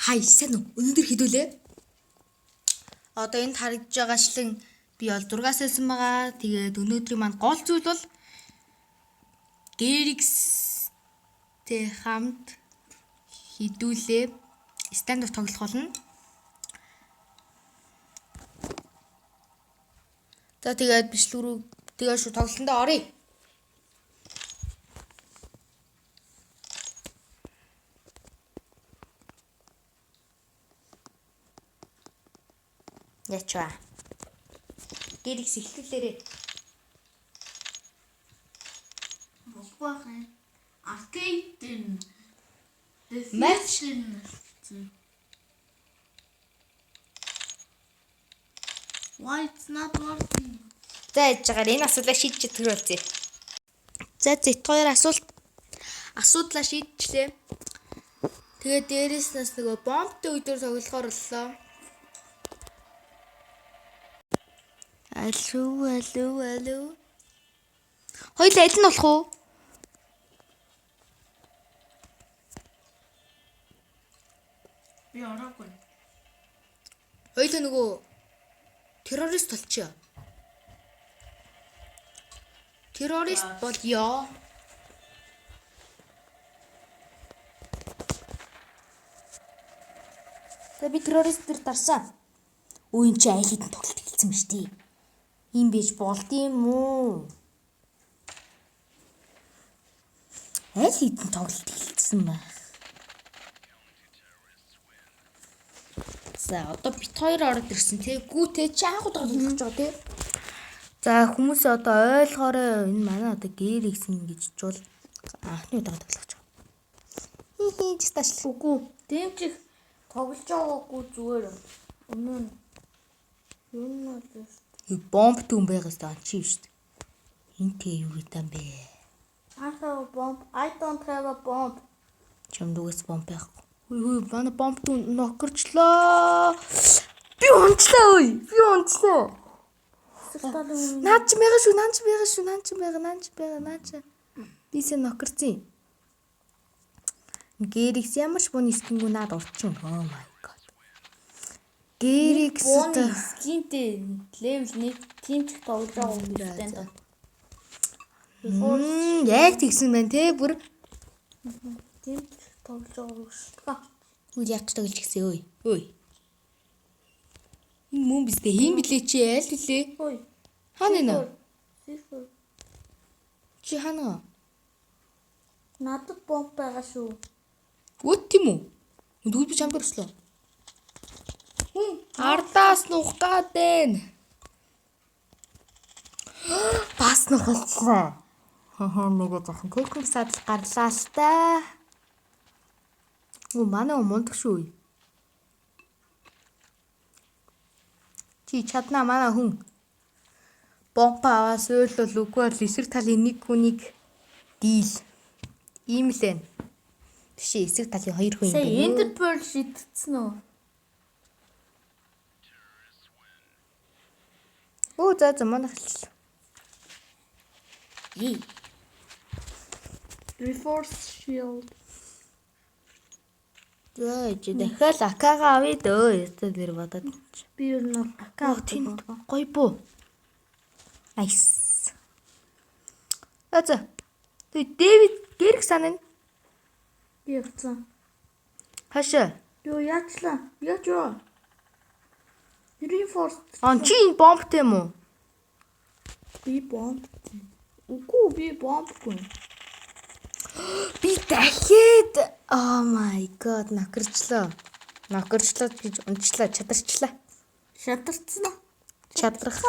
Хай сайн уу? Өнөөдөр хэдүүлээ. Одоо энд харагдж байгаачлан би бол 6-аас хэлсэн байгаа. Тэгээд өнөөдрийн маань гол зүйл бол Galaxy-тэй хамт хэдүүлээ stand-up тоглох болно. За тэгээд бичлэг рүү тэгээд шүү тоглолтондоо оръё. Ячаа. Galaxy эхлүүлээрээ. Бохбахан. Аркейдэн. Match. Why it's not working? За яж байгаа энэ асуудлаа шийдэж төрүүлье. За зэт хоёр асуудлаа шийдчихлээ. Тэгээд дээрээс нас нөгөө бомбтой өдөр тоглохоор боллоо. Алуу. Хоёул аль нь болох уу? Би ороогүй. Хоёул нөгөө террорист болчихё. Террорист болёо. За би террорист төр дарсан. Өө ин чи айл хэдэн тоглолт хэлсэн мэт тий. Ийм байж болд юм уу? Айл хэдэн тоглолт хэлсэн байх. За одоо бит хоёр ороод ирсэн тий. Гүүтэй чи анх удаа тоглож байгаа тий. За хүмүүс одоо ойлгоорой. Энэ манай одоо Galaxy гэж бол анхны удаа тоглож байгаа. Хи ч ташлаагүй. Дэмжих тоглож байгаагүй зүгээр. Өмнө нь юу нэ? Бомб түн байгаас таа чи шүү дээ. Энтэй юу гэдэг юм бэ? I have a bomb. I don't have a bomb. Чам дугас бомб байхгүй. Хүй манай бомб түн нокорчлоо. Би унтлаа. Наач байгаа шүү. Би сэ нокорцیں۔ Galaxy ямар ч бууны скингүү наад урчин. Oh my god. Galaxy скинтэй левел 1 тимч тоглож байгаа юм байна. Яг тэгсэн байна те бүр. Тимч тоглож байгаа шүү. Үгүй яг тоглож гисэн өөй. Энэ мөн бистэй хийм блэ чи аль үлээ? Ой. Хаана нэ? Сифр. Чи хаана? Надад бомб байгаа шүү. Үт тийм үү? Дүүл би чамд өрслөө. Ардаас нухгаад байна. Бас нухалцлаа. Нэгэ жоохон кокинг садл гарлаа л та. Манай мундаг шүү. Чи чадна манай хүн. Бомб аваас өөлөл үгүй бол эсрэг талын нэг хүнийг дийл. Ийм л байна. Биш эсрэг талын хоёр хүн юм байна. Сая Enderpearl шидсэн үү? Оо за манай хэлсэн. Reforce shield. За чи дахиад акага авъя дөө. Ястаа нэр бодоод. Би юу нэг акаа Тэнд гоё буу. Nice. За. Дэвид гэрх санана. би явцсан. Хашаа. Юу яачлаа? Яаж юу? Reforce. Чи энэ бомбтэй юм уу? Би бомб. Үгүй би бомбгүй. Би дахиад oh my god накэрчлаа гэж унчлаа чадарчлаа. Шатарцсан уу? Чадрах.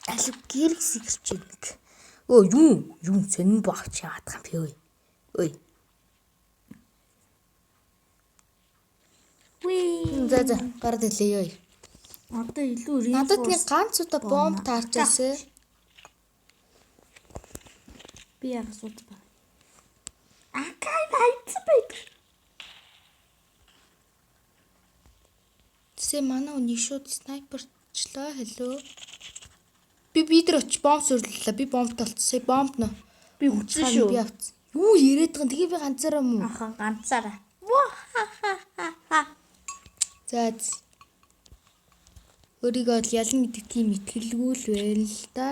Алив Galaxy гэрч нэг. Өө юу сонин багч яадах юм бэ ой. За гар дэлээ ёо. Одоо илүү reinforce. Надад нэг ганц удаа бомб таарчаасаа. Би яг сууд ба. Акай найцбэг. Тэсээ манай үний шууд снайперчлаа хэлөө. Би дээр очиж бомб сүрлэлээ. Би бомб толцсон. Бомб нөө. Би үтсэн шүү. Би авцсан. Юу яриад байгаа. Тэгээ би ганцаараа мүү? Аха ганцаараа. За. Өөрийгөө л ялан гэдэг тийм итгэлгүй л байна л да.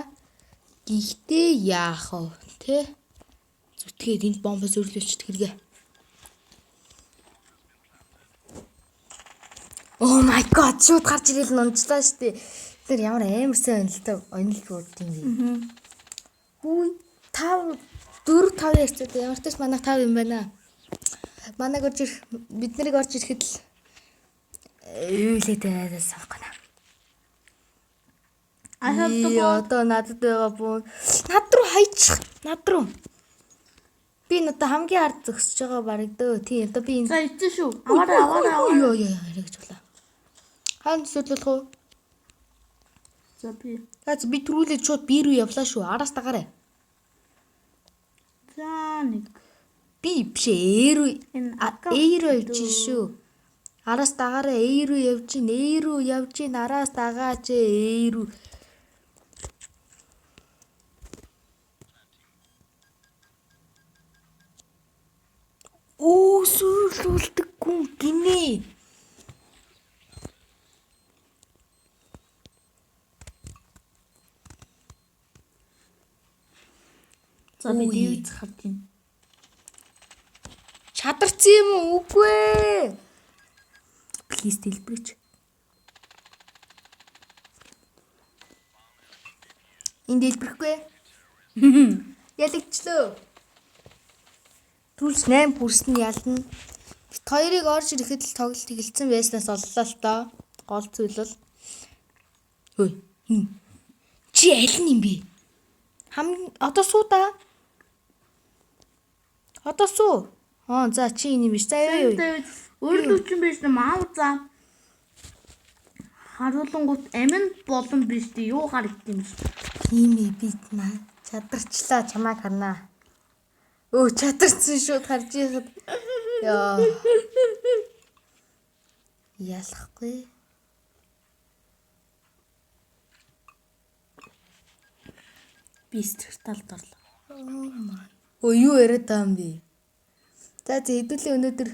Гэхдээ яах вэ? Тэ? Зүтгээд энд бомбоос өрлөөчт хэрэгэ. Oh my god, шууд гарч ирэл нунжлаа штэ. Тэр ямар амарсан байна л та онилбууд юм бэ. Хүй 5 4 5 ярьцад ямар ч тач манайх 5 юм байна. Манайг орж ирэх бид нарыг орж ирэхэд л юу лээд байгаадаа санахгүй. Одоо надад байгаа буу. Над руу хайчих. Над руу. Би надад хамгийн ард зөксөж байгаа бараг дөө. Тийм одоо би За ичэн шүү. Аваараа. Йоо гэж болоо. Хаан сөдлөх үү? За би. Газ би түрүүлээд шууд би рүү явлаа шүү. Араас дагаарай. За нэг. Би биш ээ рүү. Энэ Ээ рүү явж шүү. Араас дагаарай. Ээ рүү явж гин. Ээ рүү явж гин. Араас дагаач ээ рүү. Оо сүлүүлдэг гүн гинэ. За би дивж харж байна. Чадарсан юм уу? Үгүй ээ. Плиз дэлбэрч. Энд дэлбэрэхгүй. Ялэгчлөө. Түлс 8 хүрсэн ялна. Бит хоёрыг орж ирэхэд л тоглолт эхэлсэн байснаас оллоо л доо. Гол зүйл бол. Хөөе. Чи аль нь юм бэ? Одоо суу да. Одоо суу. За чи энэ юм биш. За юу. Өөрлөвчин биш юм аав за. Харуулангууд амин болон биш тий юу харагд юм бэ? Тийм ээ би чадарчлаа чамайг харнаа. Чадарсан шууд харж яхад. Яа. Ялахгүй. Би старталд орлоо. Юу яриад байгаа юм бэ? За хэдүүлээ өнөөдөр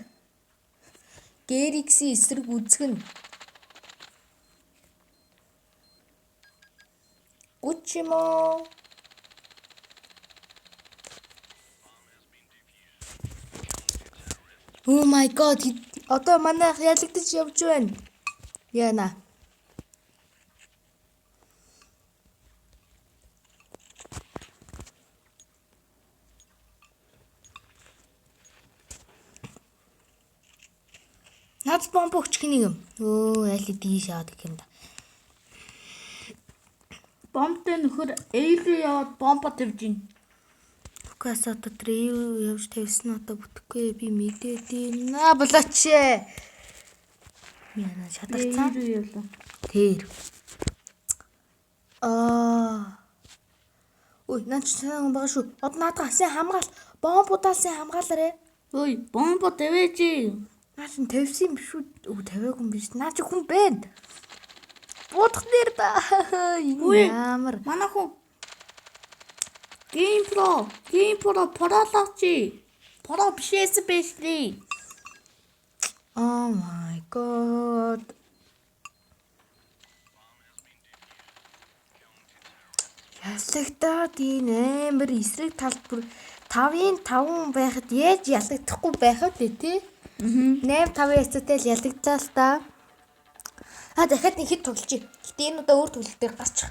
Galaxy эсрэг үзгэн. Учимо. Oh my god. Одоо манайх ялагдаж явж байна. Яна. Над бомб өгч хин юм. Аль дийш яваад гэх юм да. Бомбтэй нөхөр эйрээ яваад бомбо тавьж гин. Фокус одоо дрейв явж тавьсан одоо бүтэхгүй би мэдээд байна. Болооч. Яна чадарцаа. Эйрээ явлаа. Тэр. Ой, наач сайн байгаа шүү. Одоо наадаа сайн хамгаал. Бомбудаа сайн хамгаалаарэ. Ой, бомбо тавьж. Наач тавьсан юм шүү. Тавиагүй юм биш. Наач хүн байна. Будах нэр да. Ямар. Манай хүн. Game Pro паралачи. Пара бишээс бэшли. Oh my god. Ялагдаад энэ амар эсрэг талд бүр 5-ын 5 байхад яаж ялагдахгүй байхад тий? 8-5 яцтай л ялагдлаа л та. Дахиад нэг хэд тоглож. Гэтэ энэ удаа өөр тоглолт дээр гарчих.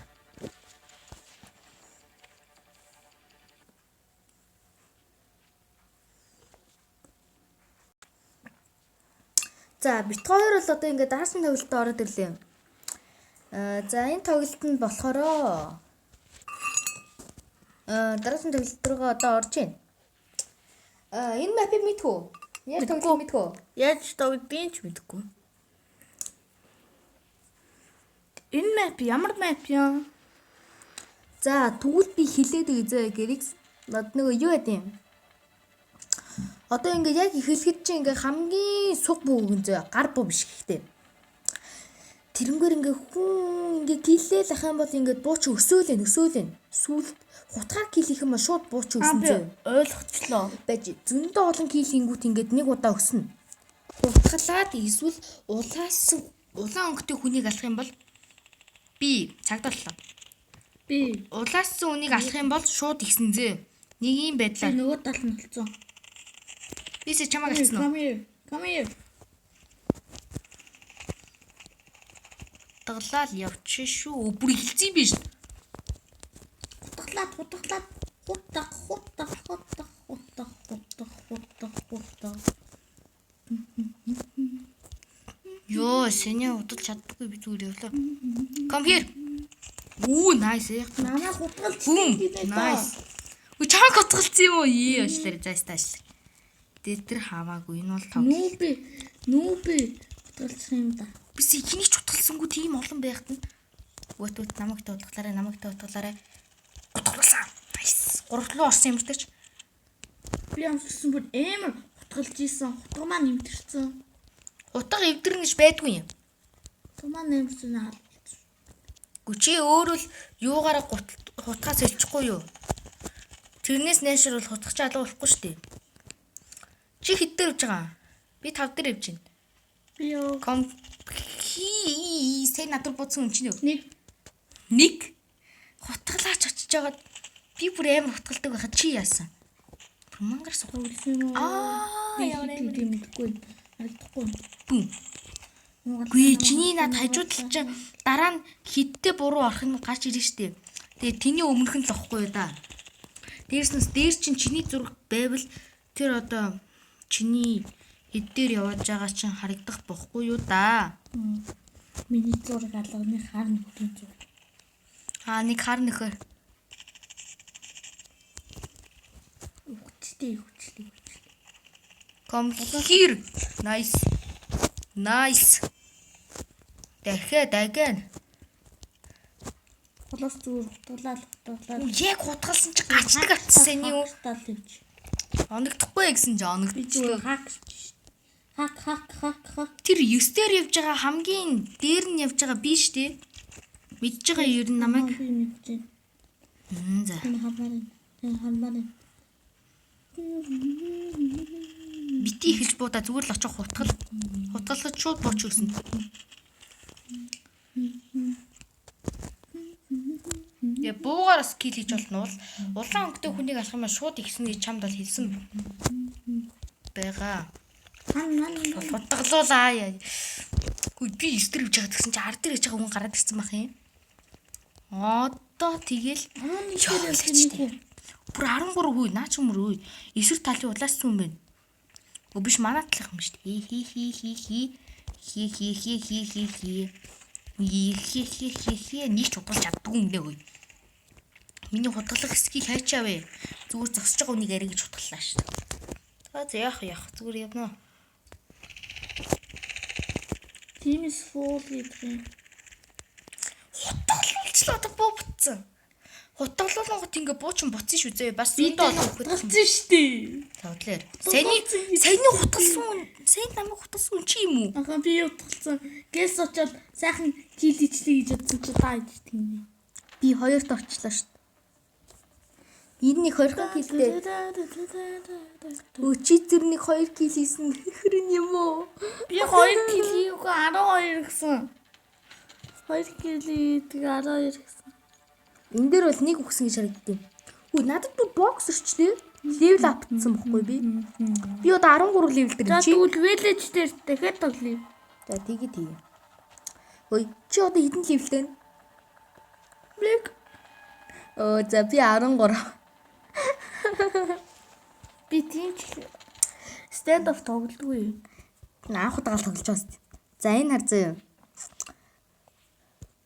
За бит хоёр бол одоо ингээд дараасан тоглолтод ороод ирлээ. За энэ тоглолтод болохоор дараасан тоглолт руугаа одоо орж байна. Энэ мапыг мэдхүү? Яаж тоглох мэдхүү? Яаж тоглодгийг ч мэдэхгүй. Энэ map ямар map юм? За тэгвэл би хэлээд үзье Galaxy. Над нөгөө юу яд юм? Одоо ингээд яг эхлэхэд чинь ингээд хамгийн суг бүүгэн зөө гар буу биш гэхдээ. Тэрнгээр ингээд хүн ингээд киллээл ах юм бол ингээд бууч өсөөлэн. Сүүлд хутгаар килл их юм ба шууд бууч өснө зөө. Ойлгочлоо. Бэж зөндөө олон килл хийнгүүт ингээд нэг удаа өснө. хурдгалаад эсвэл улаан өнгөтэй хүнийг алах юм бол би цагдууллаа. Би Улаассан үнийг алах юм бол шууд ихсэн зөө. Нэг юм байдлаар. нөгөө тал нь болцсон. Бис чамаг алсан уу? Come here. Таглал явчих шүү. Бүр ихэлцэн биш. Хутгалаад. Хутдаг. Йоо, сэний удаж чаддаггүй би зүгээр явлаа. Come here. Үу, nice. Намаа хутгалж Boom. Nice. Үу чамаг хутгалсан юм уу? Аашлаа. Заастаашлаа. Тэр хамаагүй. Энэ бол тав. Нүүби хутгалчих юм да. Бис ихнийг ч хутгалсангүй тийм олон байхад нь. Өт намайг тутгалаарай. Хутгалсан. Nice. 3 руу орсон юм дэрч. Би амссан бүр амар хутгалж ийсэн. Хутга маань нэмтэрсэн. Утга эвдэрнэ гэж байдгүй юм. Хутга маань нэмсэн аа. Гүчи өөрөө л юугаараа хутгаас илчихгүй юу? Тэрнээс нэшэр бол хутгач алга болохгүй шүү дээ. Чи хэд дээр явж байгаа? Би 5 дээр явж байна. Би ёо. Сэй надад бууцсан юм чинь юу? Нэг Хутгалаач очиж жагаад би бүр амар хутгалдаг байхад чи яасан? Бүр мангар сухаа үлсэн юм. яа мэдгүй. Алдахгүй. Бүүм. Гүй чиний над хажууд л чи дараа нь хидтэй буруу орох нь гарч ирнэ штэ. Тэгээ тэний өмнөх нь л واخгүй юу да. Дээрснээс дээр чин чиний зураг байвал тэр одоо чиний хэд дээр явж байгаа чинь харагдах бохгүй юу да. Миний зураг алганы хаар нөхөн зураг. Нэг хар нөхөр. Хүчтэй. Come here. Nice. Дахиад. Холоос зүгээр хутгалаад. Яг хутгалсан чи гачдаг атсан юм уу? Тал явж. Оногдохгүй гэсэн чи оногдчихлоо. Хак. Тэр 9 дээр явж байгаа хамгийн дээр нь явж байгаа би штэ. Мэдж байгаа ер нь намайг. Би мэдэж. За. Энэ хамбарын. Бити эхэлж буудаа зүгээр л очих хутгалж шууд бууч өгсөн. Я буугаар скил хийж болно бол улаан өнгөтэй хүнийг алах юм аа шууд ихсэн гэж чамд бол хэлсэн байгаа. Хутгалуулаа яа. Хүй би 9 дээр явж байгаа гэсэн чи 10 дээр явж байгаа хүн гараад ирсэн бах юм. Одоо тэгэл бүр 13 хүй наа ч өмөр үе. Эсвэр талын улаассан юм байна. Биш манаа талах юм шүү дээ. Нэг ч худалж чаддгүй юм лээ хөөе. Миний худалах хэсгийг хайчаа вэ. Зүгээр зогсож байгаа үнийг арай гэж худаллаа шүү дээ. За яах зүгээр явна. Тиймээс фул гэдэг. Худалчлаа одоо буу бутсан. Хутгалуулгот ингээ буучин буцсан шүү зөө. Бас би хутгалсан шүү дээ. Тавдлаар. Саяны хутгалсан. Сайн намайг хутгалсан чи юм уу? Ахаа би хутгалсан. Гэс очоод сайхан киличлээ гэж бодсон чи таа гэж тийм. Би 2-т орчлоо шүү дээ. Энэ нэг 2 килтэй. Өчи тэр нэг 2 кил хийсэн хэрэг юм уу? Би 2 кил хийгээгүй 12 гэсэн. 2 кил тэгээ 12 гэсэн. Энд дээр бол нэг өгсөн гэж харагдав. Хүү надад бүр бокс өрчлээ. Левел апцсан бохгүй би. Би одоо 13 левел дээр чи. За тэгвэл вэлэж дээр дахиад тоглоё. За тэгээ. Ой чи одоо хэдэн левелтэй вэ? Блик. За би 13. Би тийм stand up тоглодгүй. Анх удаал тоглож байгаа сте. За энэ хар заяа.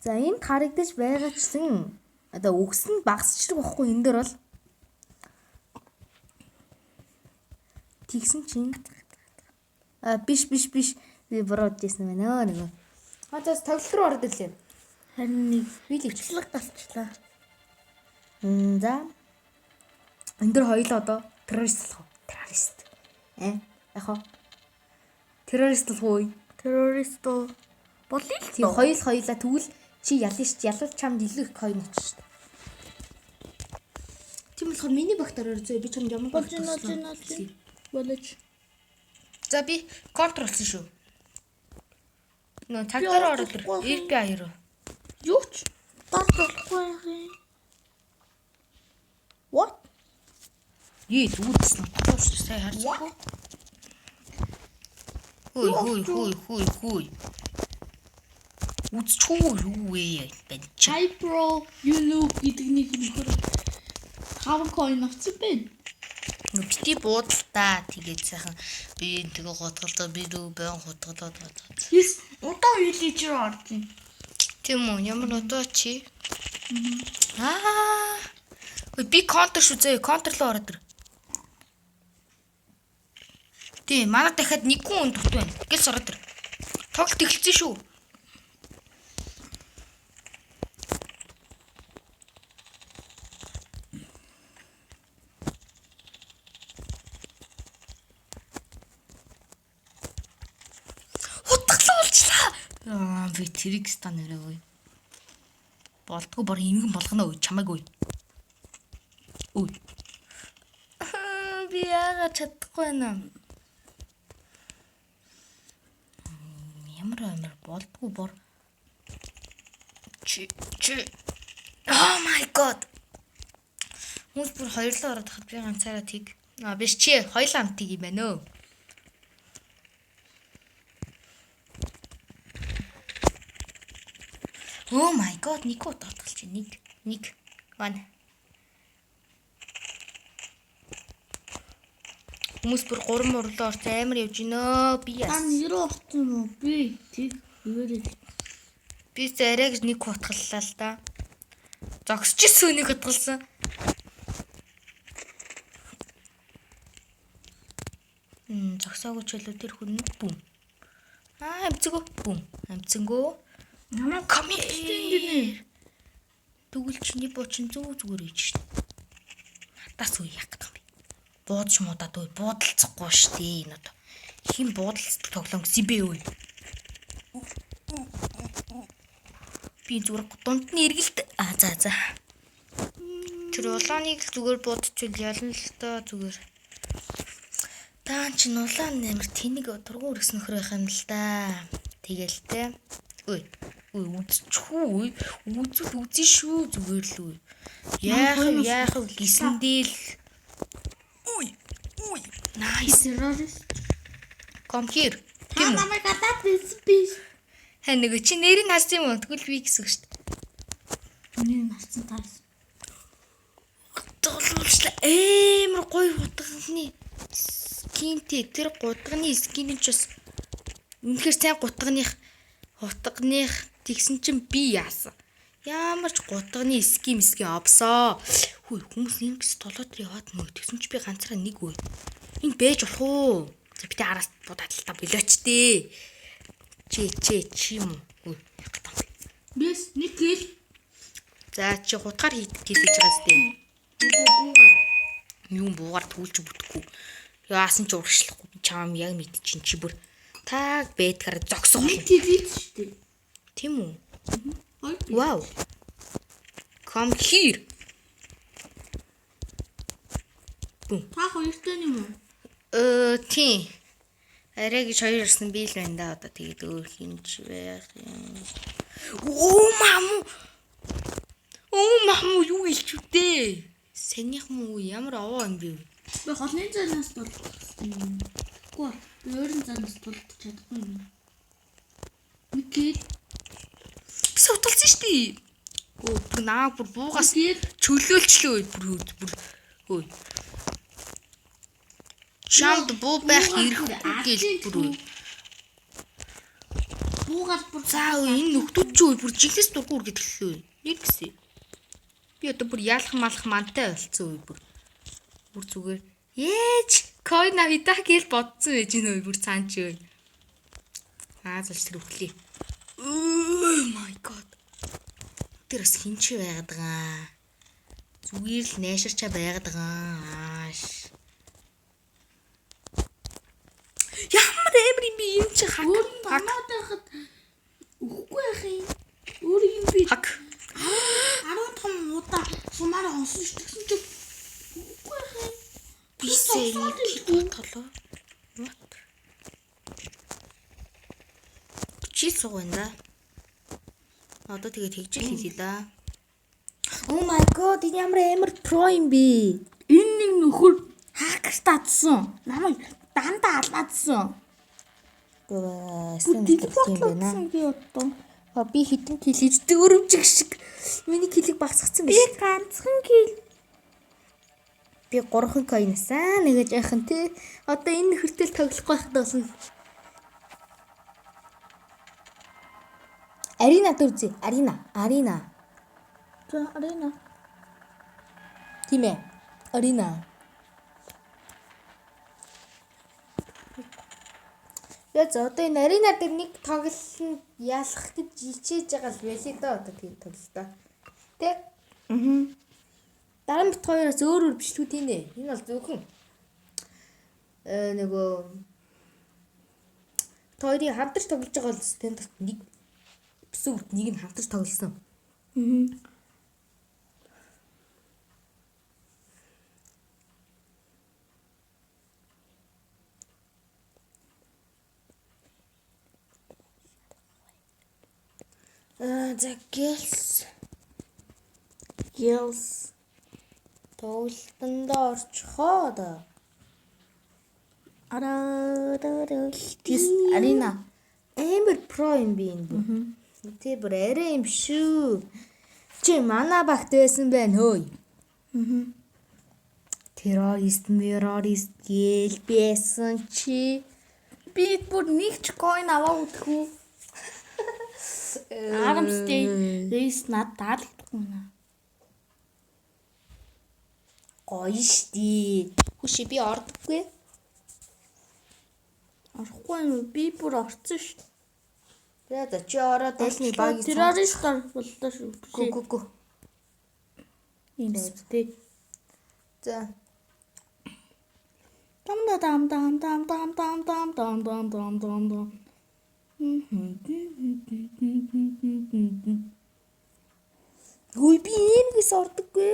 За энд харагдаж байгаачлан одоо өгсөн багсчлаг واخгүй энэ дээр бол тэгсэн чинь биш би буруу дийсэн байна нэг. За тоглолт руу ороод ирлээ. Харин нэг биелэгчлэг тасчлаа. За энэ дээр хоёул одоо террорист болох уу? Террорист. Яг террорист болох уу? Террорист болъё л. Тийм хоёулаа тэгвэл чи ялалч чамд илүү их coin очиж шүү дээ. Тийм болохоор миний багтаар зөө би чамд ямар болж. За би контролсон шүү. Нөө цаг дээр ороод ир. Би аяр. Юу ч дорд болохгүй юм. What? Ийд үүдсэн тохиолч сайн харахгүй. Хүй. Үцчгүй юу вэ? Hi bro, you know гэдэг нэг юм хөр. 5 coin авчих бэ. Бити буудалтаа тэгээд сайхан би тэгээ готголоо би дүү байн готголоод байгаа. Yes, удаа үйлиж ордیں۔ Тийм үү, ямар удаа чи? Би контр шүү зөө, контрлоо ороод ир. Тийм, манай дахиад нэг хүн дут байна. Гэлс ороод ир. Тоглолт эхэлсэн шүү. Би тэрийг стан нэрээ. Болдгоо бор имгэн болгоно уу чамайг уу. Үй. Би яага чадахгүй байна. Ямар болдгоо бор. Чи. Oh my god. Хүмүүс бүр хоёрлоо ороод хад би ганцаараа тийг. Биш чи хоёлаа амтыг юм байна өө. Oh my god, нэг удаа татгалч нэг. One. Хүмүүс бүр 3 мурлоо орц амар явж гинөө. Би яа. Ан 90 орсон уу? Би тэг өгөөрэй. Би зарайг нэг хутгаллаа л да. Зогсож сүүнийг хутгалсан. Зогсоогүй ч илүү тэр хүн бүм. Амцгөө бүм. Амцгөө. Намаа коммент тэгвэл чиний буучин зүгээр ийж шин. Надаас үе яг гэдэг юм. Буудч муудаад үе буудалцахгүй штий энэ одоо. Хин буудалцдаг тоглоом гэсэн бэ үе. Би зүгээр дунд нь эргэлт. За. Тэр улааныг л зүгээр буудчихвал ялна л та зүгээр. Таан чин улаан нэмэр тэнийг тургуун өргөс нөхөр байх юм л да. Тэгэл тэ. Үй үзчихгүй. Үзэн шүү зүгээр л үе. Яах гисэндэл. Ui. Nice. Come here. Тийм үү? Намайг гадаад биш. Нэг чи нэрийг харсан юм уу? Тэгвэл би гэсэн шүү дээ. Нэр нь харсан таарсан. Тоглолчлаа. Амар гоё гутганы скинтэй. Тэр гутганы скин нь ч бас үнэхээр сайн гутганых тэгсэн чинь би яасан. Ямар ч гутганы скин авсаа. Хөөе хүмүүс ингэж толоод яваад нөө тэгсэн чи би ганцаараа нэг үе. Энэ бэж болох уу? За би тэ араас будаад л та болооч дээ. Чи юм уу? Бис нэг хэл. За чи гутгаар хийх гэж байгаа зү. Юм буугаар түлж бүтэхгүй. Яасан ч урагшлахгүй би чам яг мэдчихин чи бүр таг бэдгээр зогсох болно. TV шүү дээ. Тийм үү? Wow. Come here. Та хоёртой юм уу? Тийм. Арай гэж хоёр ирсэн би л байна да одоо тэгээд өөр хинж байх юм. Маму юу илч үдээ? Санийхан уу ямар аваа юм бэ? Би холны занаас тулсан. Гүү. Би өөрийн занаас тулж чадахгүй юм. Окей. Би суталсан шүү дээ. Бүр наа бүр буугаас чөлөөлчлөө бүр хөөе. Чамд буу байх хэрэггүй гэл бүр. Буугаар бүр за энэ нөхдүүд ч үе бүр жигнэс дургуур гэдгэлээ. Нэр гэсэн. Би одоо бүр яалах малах мантай болцсон үе бүр. Бүр зүгээр. Ээж койн авидаа гэл бодсон байж нөө бүр цаан чи. Залж тэр өглөө. Oh my god. Тэр бас хинч байгаад байгаа. Зүгээр л найширчаа байгаад байгаа. Ямар эври би юм чи хак. Намаад байхад үхгүй яах юм. Өөрийн би хак. 15 удаа сумаараа онсон ш тэгсэн чи үгүй яах юм. Би сэлээ толоо. What? тэгжил суух байна да. Одоо тэгээ тэгжил хийлээ да. Oh my god, энэ ямар амар про юм бэ? Энэ нэг нөхөр хакер татсан. Намайг дандаа алгаадсан. Стенлэс юм байна. Би одоо. Би хитэн кил хийж дөрөвжиг шиг. Миний килийг багсгацсан биш. Би ганцхан кил. Би 3 коинасаа нэгэж яахан тий. Одоо энэ нөхөртэй тоглох байхдаа болсон. Арина дүрзээ. Арина. За арина. Тийм ээ. Арина. За одоо энэ арина дээр нэг тоглолт ялах гэж хичээж байгаа л байлээ да одоо тийм тоглолтоо. Тэ? Дараа нь бит хоёроос өөр бичлэгүүд тийм ээ. Энэ бол зөвхөн нөгөө хоёрын хамтарч тоглож байгаа бол тэнд нэг эпизод нэг нь хамтарч тоглосон. За гэлс тоглолтонд орчихоо да. Тис арина эмбер про юм би энэ. Тэ бүр арай юм шүү. Чи мана багт байсан байна хөөе. Террорист гэл байсан чи Би бүр нэг ч coin аваа үтгэв. Арамстэй рейс над таалагдахгүй наа. гоё штий. Хүши би ордоггүй. Орохгүй юу? Би бүр орсон шүү. За чи ороод дайлны багийг террорист боллоо шүү. Гү. Ийм үстэй. За Дам. Ой би энэс ордоггүй.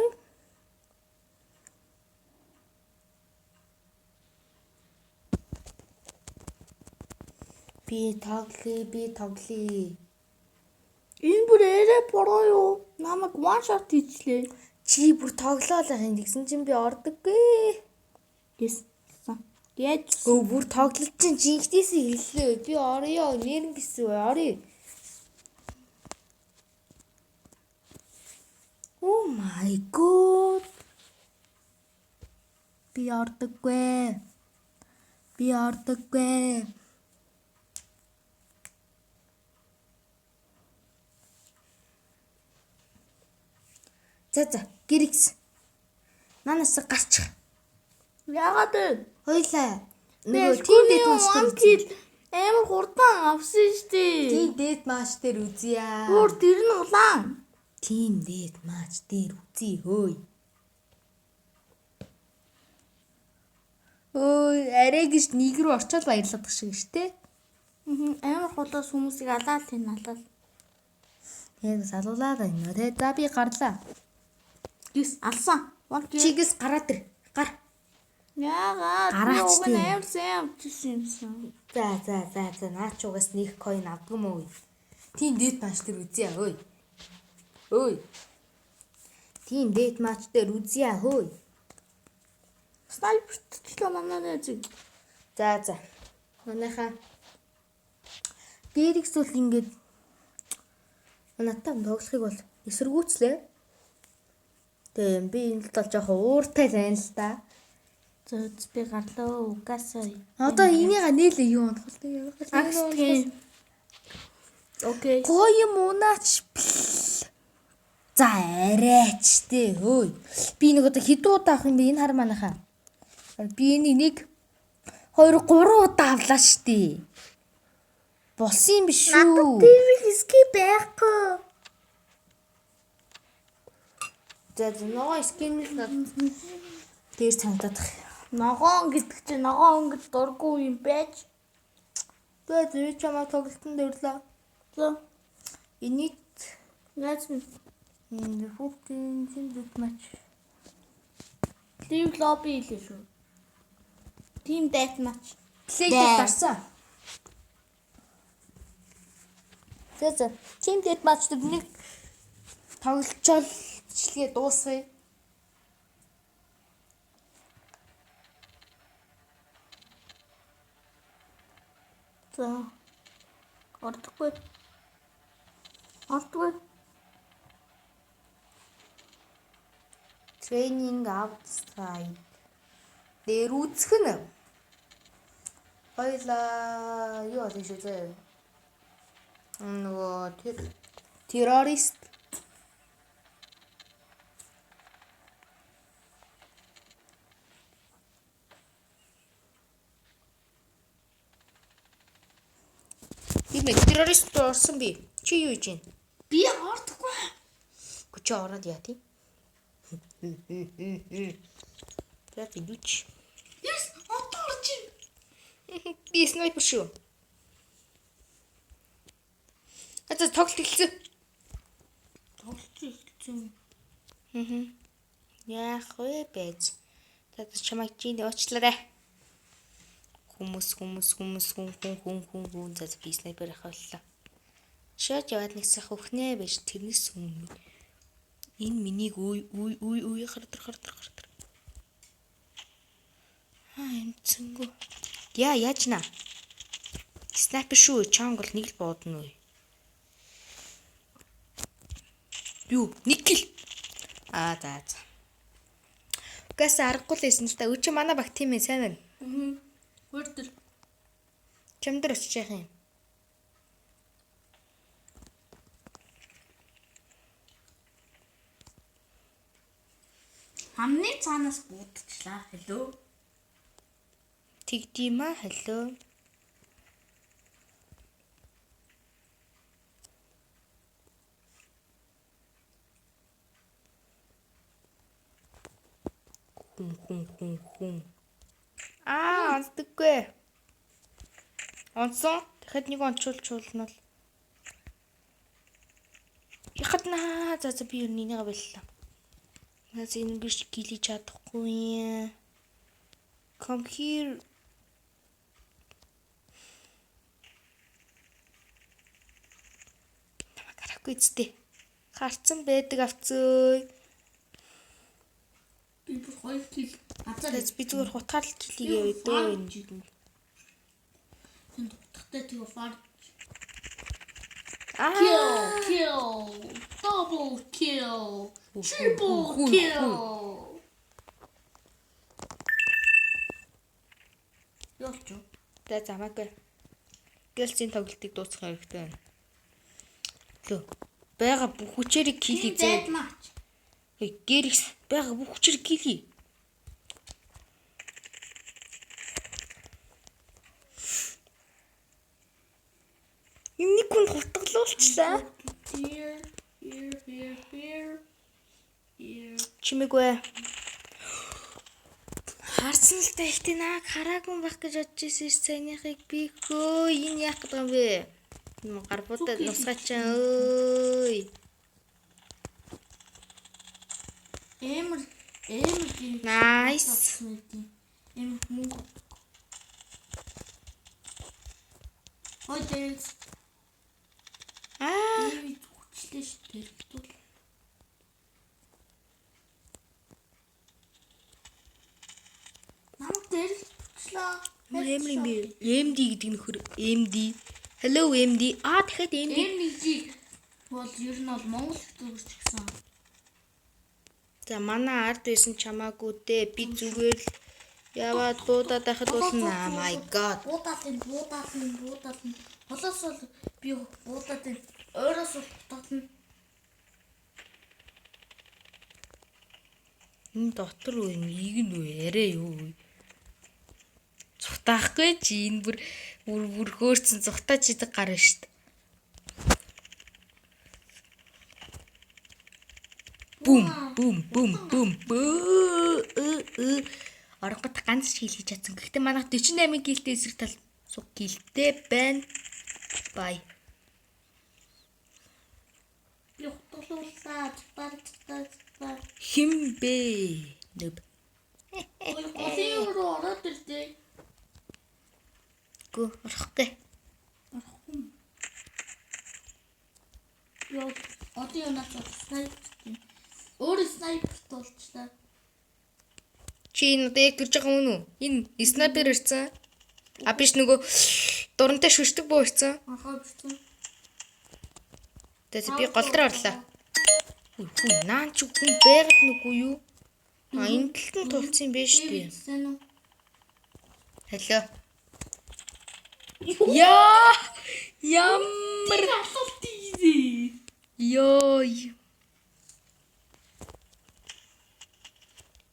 Би тоглоё. Энэ бүр арай бороо юу? Намайг one shot хийчлээ. Чи бүр тоглоол ахын тэгсэн чинь би ордоггүй. Yes. Яаж Бүр тоглолт чинь жинхнээс хэллээ. Би орё. Нэрэн гэсэн үү? Орё. Oh my god. Би ордоггүй. За гэрэгс. Нанаас гарчих. яагаад вэ? Хойлоо. Нөгөө тийм дэд маш кил амар хурдан авсан штэ. тийм дэд маш дээр үзье. Бүр тэр нь улаан. Тийм дэд маш дээр үзье хөөе. Ой, арай гэж нэг рүү орчоод баярлаад тах шиг штэ. Амар хулаас хүмүүсийг алаал тань алаал. Яг салуулаад байна. Тэ за би гарлаа. Гис алсан. Чигээс гараад ир. Гар. Яагаад? Гараач Уг нь амар сайн авчихсан юмсан. За наач угаас нэг coin авдгүй мөө. Тийм дэд матч дээр үзье хөөе. Ой. Тийм дэд матч дээр үзье хөөе. Снайперт ч л манаа зэг. За. Манайхаа дээрх зүйл ингээд надад тоглохыг бол эсэргүүцлээ. Тэгээ би энэ л жоохон ууртай байна л да. Зөөц би гарлаа угаасаа. Одоо энийга нээлээ юу онцгой. Окей. Гоё юм унаач. За арайч тий хөөе. Би нэг одоо хэдэн удаа авах юм бэ энэ хар манайхаа. Би энийг 2 3 удаа авлаа штий. Болсон юм биш үү? Надад TV хэсги байхгүй. За ногоо скин л надад дээр цантаад. Ногоон гэдэг чинь ногоон өнгөд дургүй юм байж. За зэрэг чамаа тоглолтын дэрлээ. За. Энийг Яаж нь энэ хүүхдийн зиндэт матч. Team lobby хийлээ шүү. Team death match. Плейд дарсан. За. Team Deathmatch-д нэг тоглолцоол бичлэгээ дуусгая. За. Ордоггүй. Training outside. Дээр үзэх нь. Хоёлаа юу болов шүү зэ. Нөгөө террорист Имэ террорист орсон би. Чи юу хийж байна? Би ордохгүй. Чи ороод яа тий? Тэт идүч. Yes, орж. Би снайпер шүү. Атас тоглолт эхэлсэн. Яах вэ бэж? Тэт чамайг чинь уучлаарай. Хүмүүс хүн за би снайпер ахваллаа. Шууд яваад нэгсэх өхнээ байж тэрнээс өмнө энэ минийг үй хартар. Эмцэнгүү. Яаж наа? Снайпер шүү, чонгол нэг л боодно уу? Юу, нэг кил. За. Гээс аргагүй л байсан л та. Өчигдөр манай баг тийм ээ сайн байна. Хүрдэл. Чамдар очиж яах юм? Хамны цаанаас буудчихлаа. Hello. Тэгдэм аа, hello. Хүн. Онцдоггүй. Онцсон. Тэгэхэд нэг онцуулнал. Яхад наа. За би юу нeenийгээ боллоо. Наас ингэж гилиж чадахгүй. Come here. Гарахгүй зүтэй. Харцсан байдаг авцөө. Би бүр 2 кил. Тэс би зүгээр хутгаал хийгээ өдөө. Тэнд утгатай тэгээ фар. Kill. Double kill. Triple kill. Яач вэ? За замаагүй. Гэлцийн тоглолтыг дуусгах хэрэгтэй байна. Лөө. Бага бүх хүчээрийг кил хийzээ. Гэрикс бага бүх хүчээр кил хий. Нэг хүн хутгалуулчлаа. Here. Чимээгүй. Харсан л та ихтэй наа хараагүй байх гэж бодож ирсэн саяныхыг би хөө энэ яах гэдэг юм бэ? Гар будаад нусгачаа өөй. Эмэр Nice. Эмэр мөнгө. Ой дэс. Би хүчлээ шүү дээ. Намайг дэрчлээ. Эмрийн би MD гэдэг нөхөр MD. Hello MD. Тэгэхэд MD. MD бол ер нь бол Монгол төгсч гисэн. За манай ард байсан чамаагүй дээ. Би зүгээр л яваад буудаад байхад болно. Oh my god. Буудаад. Холоос бол би буудаад байна. Ойроос буудаад. Энэ дотор уу нэг нь үү арай юу. Цутаахгүй чи энэ бүр хөөрцөн цутаач идэг гарна штт. Бум. Оронгот ганц шил хийж чадсан. Гэхдээ манайх 48 гэлтэй эсрэг тал суг гэлтэй байна. Бай. Би хутгалууллаа. Цутаа. Хим бэ? Нүб. Голын руу ороод ирдээ. Гү орохгүй. Ёо. Одоо юунаас снайпер. Өөр снайпер тулчлаа. Чи энэ одоо яг төрж байгаа юм уу? Энэ снайпер ирсэн. А биш нөгөө дурантай шүшдэг буу ирсэн. Ахаа бичсэн. Тэгээд би гол дээр орлоо. Үгүй наан ч хүн байгаад нүггүй юу? А энэ талд нь тулцсан юм биш үү? Сэн үү? Халло. Яа! Ямар асуулт ийзээ. ёо.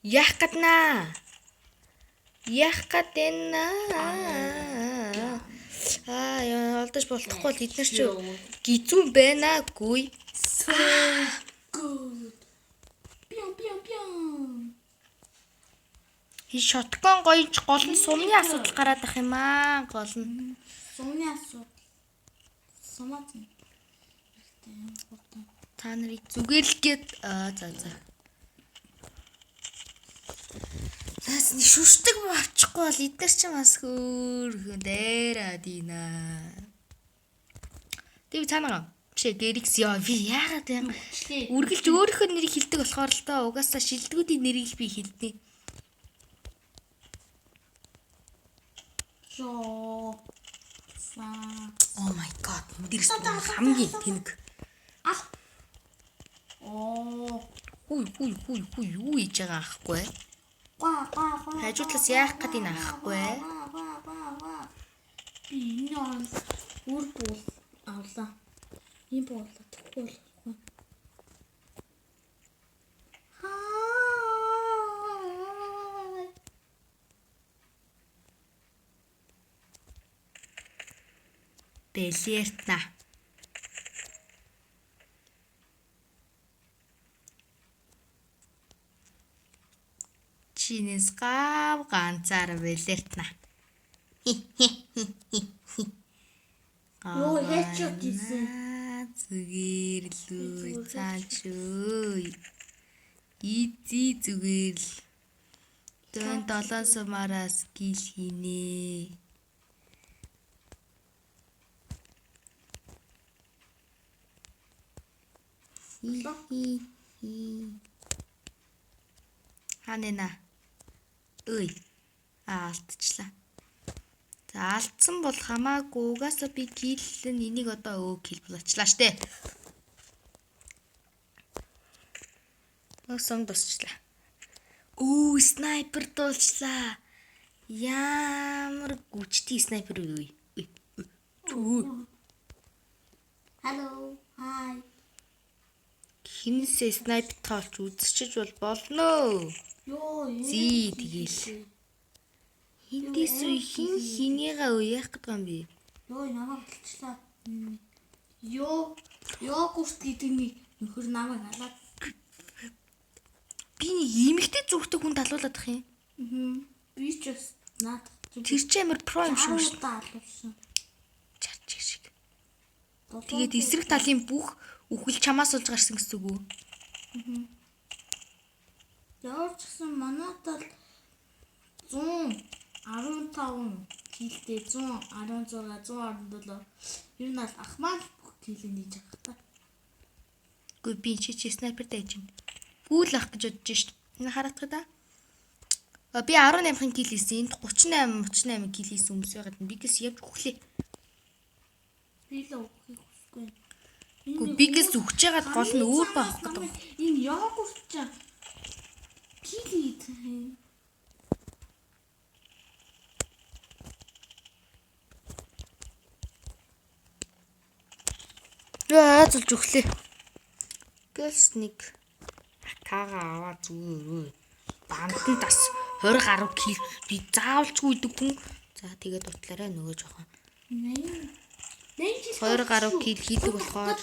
Яах гаднаа? Яах гаднаа? Яа, олдож болохгүй бол эднэр чи гизүүн байнаагүй. Good. Пион. И шоткон гоёж гол нь сумны асуудал гараад ах юм аа. Гол нь Сумны асуудал. Сумат. та нарыг зүгээр л гээд за. Наас нэг шүшдэг авчихгүй бол эднэр чи бас хөөрхөн дээраа дийнаа. Тэг цаанаа биш гэрикс яа би яагаад юм үргэлж өөрийнхөө нэрийг хэлдэг болохоор л та угаасаа шилдэгүүдийн нэрийг би хэлдэг. Жоо. Oh my god. Эндэрс хамгийн тэнэг. Оо. Хүй юу хийж байгаа аахгүй. Га. Хажуудлаас яах гээд ин аахгүй. Би энэ өөр буул авлаа. Энэ буулаа тэгвэл болохгүй. Бэлэртна. Чинээс гав ганцаар бэлэртна. Йоо, headshot хийсэн. Зүгээр л үү цаачгүй. Изи зүгээр л. Тэн 7 сумараас гил хийнэ. Ханена. Ой. Алдчихлаа. За алдсан бол хамаагүй угаасаа би киллэн энийг одоо килл болоочлаа штэ. Сон дусчлаа. Снайпер дуулчлаа. Ямар гүчтэй снайпер вэ? Hello. Hi. Хинсээ снайпер тоолч үзчихэж болно. Йоо. Зий тэгэл. Хинтээс хинийгаа уяах гэдэг юм бэ? Йоо, намайг болчихлаа. Йогурт гэдэг нэг нөхөр намайг алаад. Би нэг эмэгтэй зүгтэг хүн талуулаад ах юм. Би ч бас наад Тэр чи амар про юм шүү. алуулсан. Чарч шиг. Тэгээд эсрэг талын бүх үхэл чамаас болж гарсан гэсэн үг үү? Ямар ч гэсэн манайтай л 115 килтэй 116 117 ер нь ал ахмаа бүх килээ нээж авах та. Гүй би чи снайпер дайж байна. Пүүл ах гэж бодож шít. Энэ хараадах да. Би 18 кил хийсэн. Энд 38 кил хийсэн хүмүүс байгаад бигээс явж өглөө. Би л өгөхийг хүсэхгүй. Гүй бигээс өгч яагаад гол нь өөр баах гэдэг. Энэ йогурт ч кил хийх. Яа зулж өглөө. Гэс нэг акага аваа зүгээр. Бамтан тас 20 гаруй кил би заавалчгүй идэг хүн. За тэгээд утлаарай нөгөө жоохон. 8 20 гаруй кил хийдэг болохоор